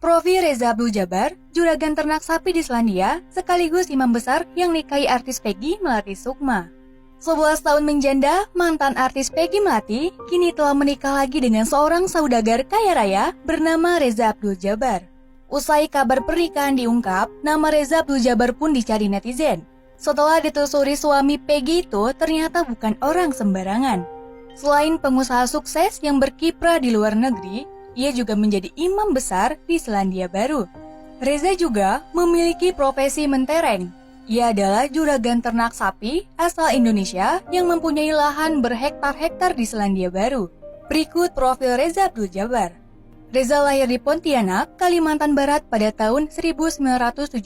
Profi Reza Abdul Jabbar, juragan ternak sapi di Selandia, sekaligus imam besar yang nikahi artis Peggy Melati Sukma. 11 tahun menjanda, mantan artis Peggy Melati kini telah menikah lagi dengan seorang saudagar kaya raya bernama Reza Abdul Jabbar. Usai kabar pernikahan diungkap, nama Reza Abdul Jabbar pun dicari netizen. Setelah ditelusuri, suami Peggy itu ternyata bukan orang sembarangan. Selain pengusaha sukses yang berkiprah di luar negeri, ia juga menjadi imam besar di Selandia Baru. Reza juga memiliki profesi mentereng. Ia adalah juragan ternak sapi asal Indonesia yang mempunyai lahan berhektar-hektar di Selandia Baru. Berikut profil Reza Abdul Jabbar. Reza lahir di Pontianak, Kalimantan Barat pada tahun 1975.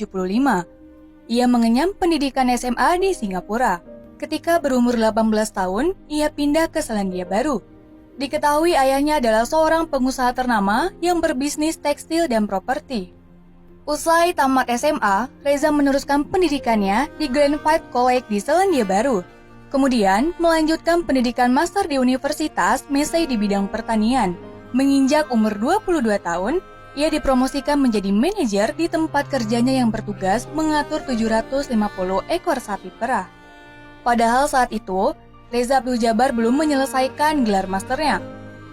Ia mengenyam pendidikan SMA di Singapura. Ketika berumur 18 tahun, ia pindah ke Selandia Baru. Diketahui ayahnya adalah seorang pengusaha ternama yang berbisnis tekstil dan properti. Usai tamat SMA, Reza meneruskan pendidikannya di Greenfield College di Selandia Baru. Kemudian, melanjutkan pendidikan master di Universitas Massey di bidang pertanian. Menginjak umur 22 tahun, ia dipromosikan menjadi manajer di tempat kerjanya yang bertugas mengatur 750 ekor sapi perah. Padahal saat itu, Reza Abdul Jabbar belum menyelesaikan gelar masternya.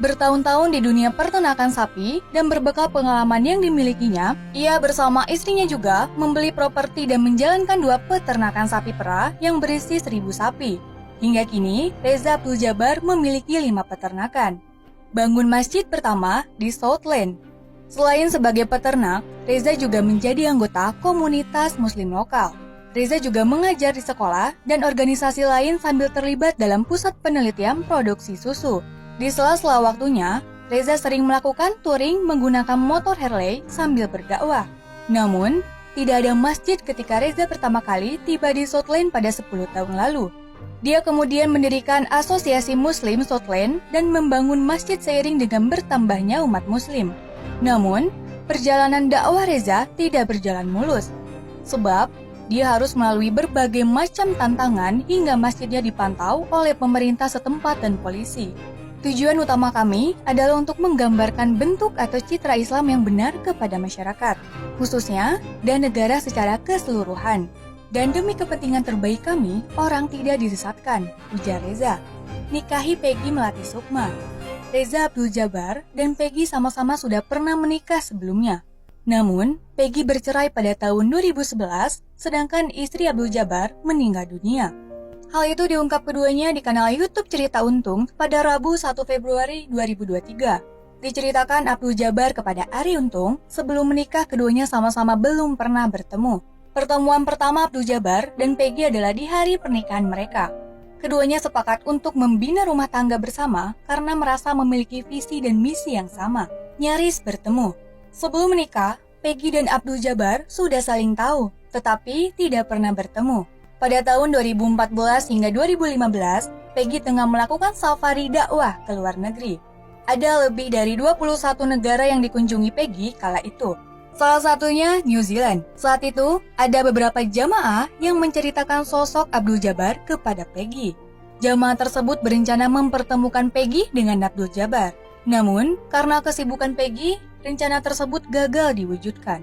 Bertahun-tahun di dunia peternakan sapi dan berbekal pengalaman yang dimilikinya, ia bersama istrinya juga membeli properti dan menjalankan 2 peternakan sapi perah yang berisi 1.000 sapi. Hingga kini, Reza Abdul Jabbar memiliki 5 peternakan. Bangun masjid pertama di Southland. Selain sebagai peternak, Reza juga menjadi anggota komunitas muslim lokal. Reza juga mengajar di sekolah dan organisasi lain sambil terlibat dalam pusat penelitian produksi susu. Di sela-sela waktunya, Reza sering melakukan touring menggunakan motor Harley sambil berdakwah. Namun, tidak ada masjid ketika Reza pertama kali tiba di Southland pada 10 tahun lalu. Dia kemudian mendirikan Asosiasi Muslim Southland dan membangun masjid seiring dengan bertambahnya umat muslim. Namun, perjalanan dakwah Reza tidak berjalan mulus. Sebab, dia harus melalui berbagai macam tantangan hingga masjidnya dipantau oleh pemerintah setempat dan polisi. Tujuan utama kami adalah untuk menggambarkan bentuk atau citra Islam yang benar kepada masyarakat, khususnya dan negara secara keseluruhan. Dan demi kepentingan terbaik kami, orang tidak disesatkan, ujar Reza. Nikahi Peggy Melati Sukma. Reza Abdul Jabbar dan Peggy sama-sama sudah pernah menikah sebelumnya. Namun, Peggy bercerai pada tahun 2011, sedangkan istri Abdul Jabbar meninggal dunia. Hal itu diungkap keduanya di kanal YouTube Cerita Untung pada Rabu 1 Februari 2023. Diceritakan Abdul Jabbar kepada Arie Untung, sebelum menikah keduanya sama-sama belum pernah bertemu. Pertemuan pertama Abdul Jabbar dan Peggy adalah di hari pernikahan mereka. Keduanya sepakat untuk membina rumah tangga bersama karena merasa memiliki visi dan misi yang sama, nyaris bertemu. Sebelum menikah, Peggy dan Abdul Jabbar sudah saling tahu, tetapi tidak pernah bertemu. Pada tahun 2014 hingga 2015, Peggy tengah melakukan safari dakwah ke luar negeri. Ada lebih dari 21 negara yang dikunjungi Peggy kala itu. Salah satunya New Zealand. Saat itu, ada beberapa jamaah yang menceritakan sosok Abdul Jabbar kepada Peggy. Jamaah tersebut berencana mempertemukan Peggy dengan Abdul Jabbar. Namun, karena kesibukan Peggy, rencana tersebut gagal diwujudkan.